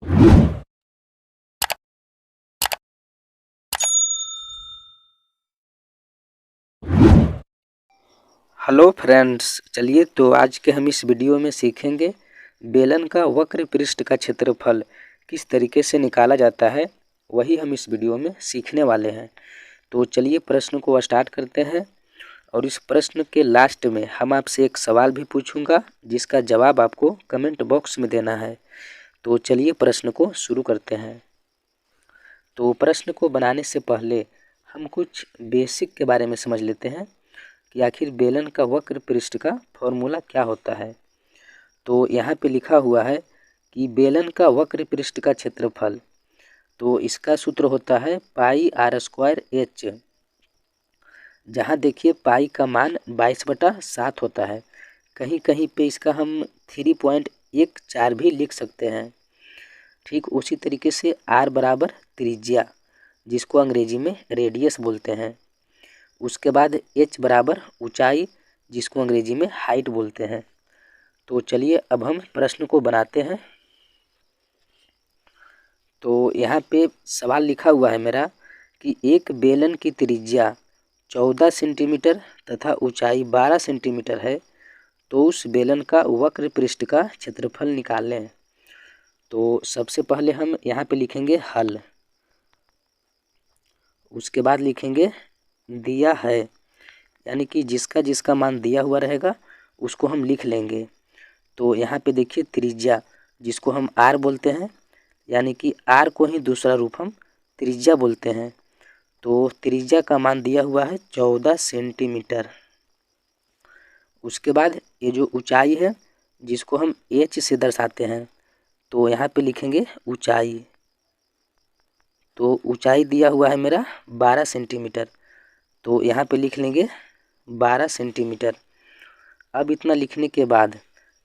Hello friends, चलिए तो आज के हम इस वीडियो में सीखेंगे बेलन का वक्र पृष्ठ का क्षेत्रफल किस तरीके से निकाला जाता है। वही हम इस वीडियो में सीखने वाले हैं। तो चलिए प्रश्न को स्टार्ट करते हैं। और इस प्रश्न के लास्ट में हम आपसे एक सवाल भी पूछूंगा जिसका जवाब आपको कमेंट बॉक्स में देना है। तो चलिए प्रश्न को शुरू करते हैं। तो प्रश्न को बनाने से पहले हम कुछ बेसिक के बारे में समझ लेते हैं कि आखिर बेलन का वक्र पृष्ठ का फॉर्मूला क्या होता है। तो यहाँ पे लिखा हुआ है कि बेलन का वक्र पृष्ठ का क्षेत्रफल, तो इसका सूत्र होता है पाई आर स्क्वायर एच, जहाँ देखिए पाई का मान 22/7 होता है। कहीं कहीं पे इसका हम 3.14 भी लिख सकते हैं। ठीक उसी तरीके से आर बराबर त्रिज्या, जिसको अंग्रेजी में रेडियस बोलते हैं। उसके बाद एच बराबर ऊंचाई, जिसको अंग्रेजी में हाइट बोलते हैं। तो चलिए अब हम प्रश्न को बनाते हैं। तो यहाँ पे सवाल लिखा हुआ है मेरा कि एक बेलन की त्रिज्या 14 सेंटीमीटर तथा ऊंचाई 12 सेंटीमीटर है, तो उस बेलन का वक्र पृष्ठ का क्षेत्रफल निकालें। तो सबसे पहले हम यहाँ पे लिखेंगे हल, उसके बाद लिखेंगे दिया है, यानी कि जिसका जिसका मान दिया हुआ रहेगा उसको हम लिख लेंगे। तो यहाँ पे देखिए त्रिज्या, जिसको हम आर बोलते हैं, यानी कि आर को ही दूसरा रूप हम त्रिज्या बोलते हैं। तो त्रिज्या का मान दिया हुआ है 14 सेंटीमीटर। उसके बाद ये जो ऊंचाई है, जिसको हम एच से दर्शाते हैं, तो यहाँ पे लिखेंगे ऊंचाई। तो ऊंचाई दिया हुआ है मेरा 12 सेंटीमीटर, तो यहाँ पे लिख लेंगे 12 सेंटीमीटर। अब इतना लिखने के बाद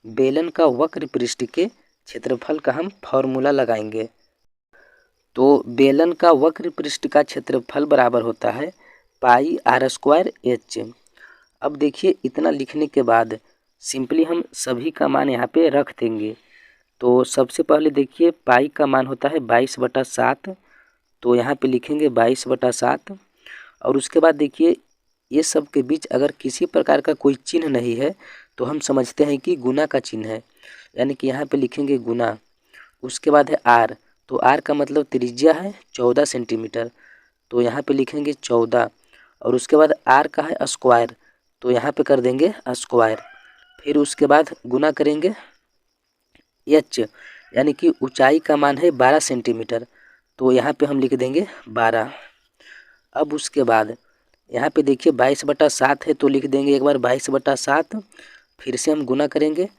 बेलन का वक्र पृष्ठ के क्षेत्रफल का हम फॉर्मूला लगाएंगे। तो बेलन का वक्र पृष्ठ का क्षेत्रफल बराबर होता है पाई आर स्क्वायर एच। अब देखिए इतना लिखने के बाद सिंपली हम सभी का मान यहाँ पे रख देंगे। तो सबसे पहले देखिए पाई का मान होता है 22/7, तो यहाँ पे लिखेंगे 22/7। और उसके बाद देखिए ये सब के बीच अगर किसी प्रकार का कोई चिन्ह नहीं है तो हम समझते हैं कि गुना का चिन्ह है, यानी कि यहाँ पे लिखेंगे गुना। उसके बाद है आर, तो आर का मतलब त्रिज्या है 14 सेंटीमीटर, तो यहाँ पे लिखेंगे 14। और उसके बाद आर का है स्क्वायर, तो यहाँ पे कर देंगे स्क्वायर। फिर उसके बाद गुना करेंगे एच, यानी कि ऊंचाई का मान है 12 सेंटीमीटर, तो यहाँ पे हम लिख देंगे 12। अब उसके बाद यहाँ पे देखिए 22/7 है, तो लिख देंगे एक बार 22/7। फिर से हम गुना करेंगे,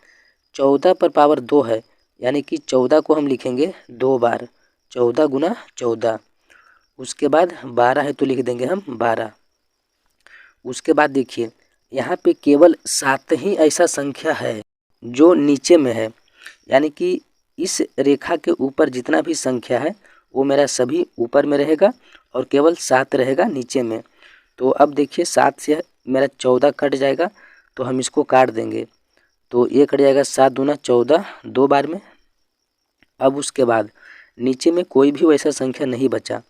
14 पर पावर 2 है, यानी कि 14 को हम लिखेंगे 2 बार, 14 गुना 14। उसके बाद 12 है, तो लिख देंगे हम 12। उसके बाद देखिए यहाँ पे केवल 7 ही ऐसा संख्या है जो नीचे में है, यानी कि इस रेखा के ऊपर जितना भी संख्या है वो मेरा सभी ऊपर में रहेगा और केवल 7 रहेगा नीचे में। तो अब देखिए 7 से मेरा 14 कट जाएगा, तो हम इसको काट देंगे, तो ये कट जाएगा 7 दूना 14 2 बार में। अब उसके बाद नीचे में कोई भी वैसा संख्या नहीं बचा,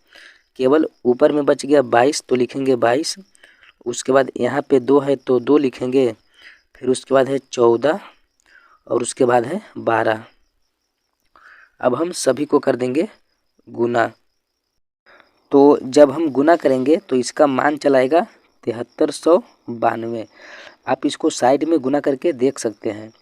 केवल ऊपर में बच गया 22, तो लिखेंगे 22। उसके बाद यहाँ पे 2 है, तो 2 लिखेंगे। फिर उसके बाद है 14 और उसके बाद है 12। अब हम सभी को कर देंगे गुना। तो जब हम गुना करेंगे तो इसका मान चलाएगा 7392। आप इसको साइड में गुना करके देख सकते हैं।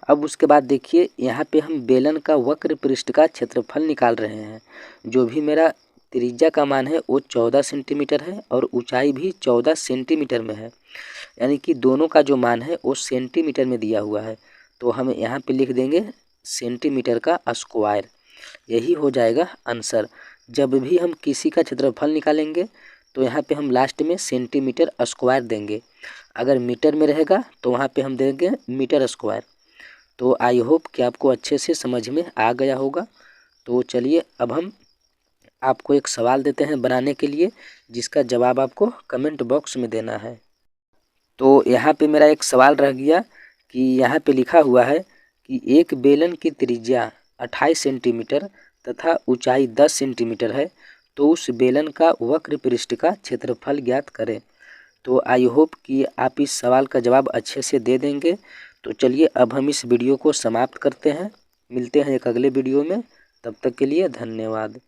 अब उसके बाद देखिए यहाँ पे हम बेलन का वक्र पृष्ठ का क्षेत्रफल निकाल रहे हैं। जो भी मेरा त्रिज्या का मान है वो 14 सेंटीमीटर है और ऊंचाई भी 14 सेंटीमीटर में है, यानी कि दोनों का जो मान है वो सेंटीमीटर में दिया हुआ है। तो हम यहाँ पे लिख देंगे सेंटीमीटर का स्क्वायर। यही हो जाएगा आंसर। जब भी हम किसी का क्षेत्रफल निकालेंगे तो यहाँ पे हम लास्ट में सेंटीमीटर स्क्वायर देंगे। अगर मीटर में रहेगा तो वहाँ पे हम देंगे मीटर स्क्वायर। तो आई होप कि आपको अच्छे से समझ में आ गया होगा। तो चलिए अब हम आपको एक सवाल देते हैं बनाने के लिए, जिसका जवाब आपको कमेंट बॉक्स में देना है। तो यहाँ पे मेरा एक सवाल रह गया कि यहाँ पे लिखा हुआ है कि एक बेलन की त्रिज्या 28 सेंटीमीटर तथा ऊंचाई 10 सेंटीमीटर है तो उस बेलन का वक्र पृष्ठ का क्षेत्रफल ज्ञात करें। तो आई होप कि आप इस सवाल का जवाब अच्छे से दे देंगे। तो चलिए अब हम इस वीडियो को समाप्त करते हैं, मिलते हैं एक अगले वीडियो में, तब तक के लिए धन्यवाद।